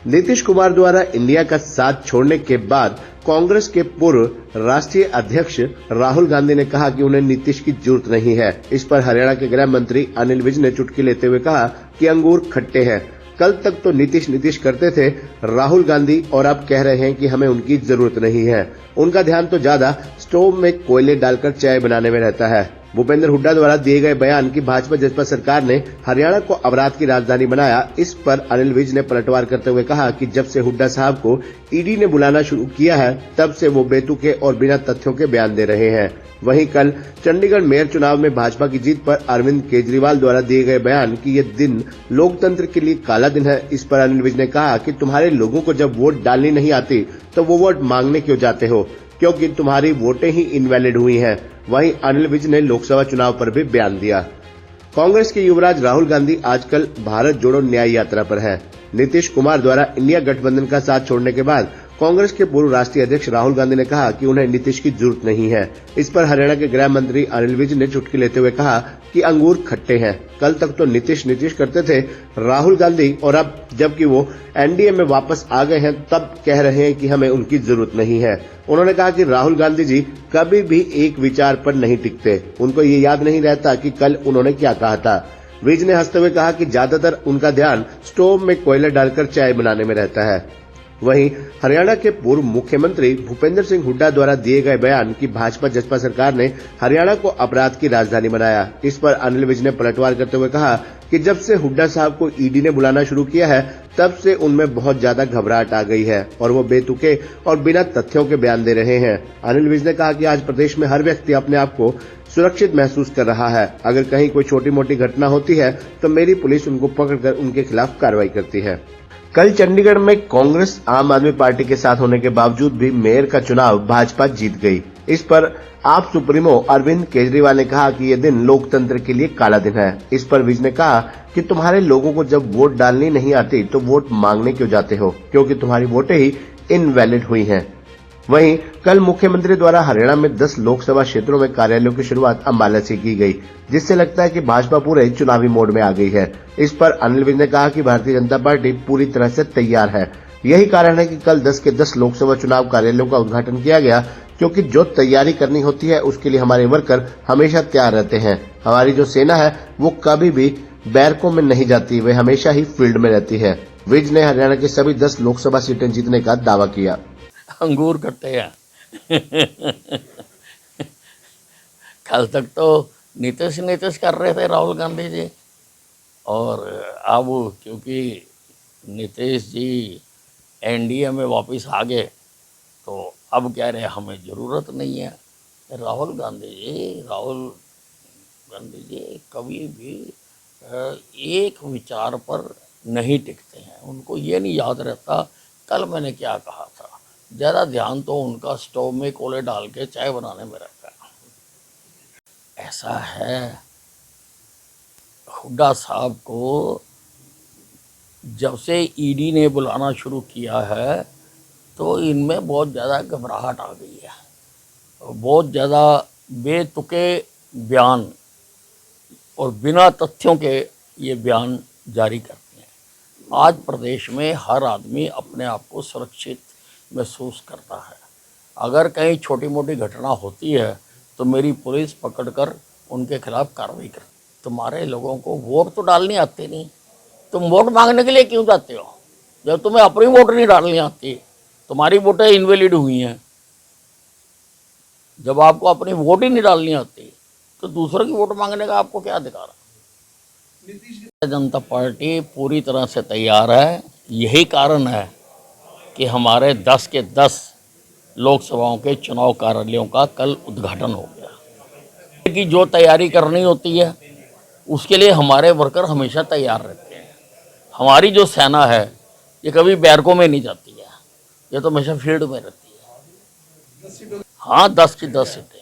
नीतीश कुमार द्वारा इंडिया का साथ छोड़ने के बाद कांग्रेस के पूर्व राष्ट्रीय अध्यक्ष राहुल गांधी ने कहा कि उन्हें नीतीश की जरूरत नहीं है। इस पर हरियाणा के गृह मंत्री अनिल विज ने चुटकी लेते हुए कहा कि अंगूर खट्टे हैं। कल तक तो नीतीश करते थे राहुल गांधी, और अब कह रहे हैं कि हमें उनकी जरूरत नहीं है। उनका ध्यान तो ज्यादा स्टोव में कोयले डालकर चाय बनाने में रहता है। भूपेंद्र हुड्डा द्वारा दिए गए बयान की भाजपा जसपा सरकार ने हरियाणा को अपराध की राजधानी बनाया, इस पर अनिल विज ने पलटवार करते हुए कहा कि जब से हुड्डा साहब को ईडी ने बुलाना शुरू किया है तब से वो बेतुके और बिना तथ्यों के बयान दे रहे हैं। वहीं कल चंडीगढ़ मेयर चुनाव में भाजपा की जीत पर अरविंद केजरीवाल द्वारा दिए गए बयान कि ये दिन लोकतंत्र के लिए काला दिन है, इस पर अनिल विज ने कहा कि तुम्हारे लोगों को जब वोट डालनी नहीं आती तो वो वोट मांगने क्यों जाते हो, क्योंकि तुम्हारी वोटें ही इनवैलिड हुई हैं। वहीं अनिल विज ने लोकसभा चुनाव पर भी बयान दिया। कांग्रेस के युवराज राहुल गांधी आजकल भारत जोड़ो न्याय यात्रा पर हैं। नीतीश कुमार द्वारा इंडिया गठबंधन का साथ छोड़ने के बाद कांग्रेस के पूर्व राष्ट्रीय अध्यक्ष राहुल गांधी ने कहा कि उन्हें नीतीश की जरूरत नहीं है। इस पर हरियाणा के गृह मंत्री अनिल विज ने चुटकी लेते हुए कहा कि अंगूर खट्टे हैं। कल तक तो नीतीश करते थे राहुल गांधी, और अब जबकि वो एनडीए में वापस आ गए हैं तब कह रहे हैं कि हमें उनकी जरूरत नहीं है। उन्होंने कहा कि राहुल गांधी जी कभी भी एक विचार पर नहीं टिकते, उनको ये याद नहीं रहता कि कल उन्होंने क्या कहा था। विज ने हंसते हुए कहा कि ज्यादातर उनका ध्यान स्टोव में कोयला डालकर चाय बनाने में रहता है। वहीं हरियाणा के पूर्व मुख्यमंत्री भूपेंद्र सिंह हुड्डा द्वारा दिए गए बयान कि भाजपा जसपा सरकार ने हरियाणा को अपराध की राजधानी बनाया, इस पर अनिल विज ने पलटवार करते हुए कहा कि जब से हुड्डा साहब को ईडी ने बुलाना शुरू किया है तब से उनमें बहुत ज्यादा घबराहट आ गई है और वो बेतुके और बिना तथ्यों के बयान दे रहे हैं। अनिल विज ने कहा कि आज प्रदेश में हर व्यक्ति अपने आप को सुरक्षित महसूस कर रहा है। अगर कहीं कोई छोटी मोटी घटना होती है तो मेरी पुलिस उनको पकड़कर उनके खिलाफ कार्रवाई करती है। कल चंडीगढ़ में कांग्रेस आम आदमी पार्टी के साथ होने के बावजूद भी मेयर का चुनाव भाजपा जीत गई। इस पर आप सुप्रीमो अरविंद केजरीवाल ने कहा कि यह दिन लोकतंत्र के लिए काला दिन है। इस पर विज ने कहा कि तुम्हारे लोगों को जब वोट डालनी नहीं आती तो वोट मांगने क्यों जाते हो, क्योंकि तुम्हारी वोटें ही इनवैलिड हुई हैं। वहीं कल मुख्यमंत्री द्वारा हरियाणा में 10 लोकसभा क्षेत्रों में कार्यालयों की शुरुआत अंबाला से की गई, जिससे लगता है कि भाजपा पूरे चुनावी मोड में आ गई है। इस पर अनिल विज ने कहा कि भारतीय जनता पार्टी पूरी तरह से तैयार है। यही कारण है कि कल 10 के 10 लोकसभा चुनाव कार्यालयों का उद्घाटन किया गया, क्योंकि जो तैयारी करनी होती है उसके लिए हमारे वर्कर हमेशा तैयार रहते हैं। हमारी जो सेना है वो कभी भी बैरकों में नहीं जाती, वे हमेशा ही फील्ड में रहती है। विज ने हरियाणा की सभी 10 लोकसभा सीटें जीतने का दावा किया। अंगूर खट्टे हैं। कल तक तो नीतीश कर रहे थे राहुल गांधी जी, और अब क्योंकि नीतीश जी एनडीए में वापस आ गए तो अब कह रहे हमें ज़रूरत नहीं है। राहुल गांधी जी कभी भी एक विचार पर नहीं टिकते हैं, उनको ये नहीं याद रहता कल मैंने क्या कहा था। ज़्यादा ध्यान तो उनका स्टोव में कोयले डाल के चाय बनाने में रहता है। ऐसा है, हुड्डा साहब को जब से ईडी ने बुलाना शुरू किया है तो इनमें बहुत ज़्यादा घबराहट आ गई है, बहुत ज़्यादा बेतुके बयान और बिना तथ्यों के ये बयान जारी करते हैं। आज प्रदेश में हर आदमी अपने आप को सुरक्षित महसूस करता है। अगर कहीं छोटी मोटी घटना होती है तो मेरी पुलिस पकड़कर उनके खिलाफ कार्रवाई करती। तुम्हारे लोगों को वोट तो डालनी आती नहीं, तुम वोट मांगने के लिए क्यों जाते हो? जब तुम्हें अपनी वोट नहीं डालनी आती, तुम्हारी वोटें इनवैलिड हुई हैं, जब आपको अपनी वोट ही नहीं डालनी आती तो दूसरों की वोट मांगने का आपको क्या अधिकार है? जनता पार्टी पूरी तरह से तैयार है। यही कारण है कि हमारे 10 के 10 लोकसभाओं के चुनाव कार्यालयों का कल उद्घाटन हो गया। कि जो तैयारी करनी होती है उसके लिए हमारे वर्कर हमेशा तैयार रहते हैं। हमारी जो सेना है ये कभी बैरकों में नहीं जाती है, ये तो हमेशा फील्ड में रहती है। हाँ, 10 की 10 सीटें।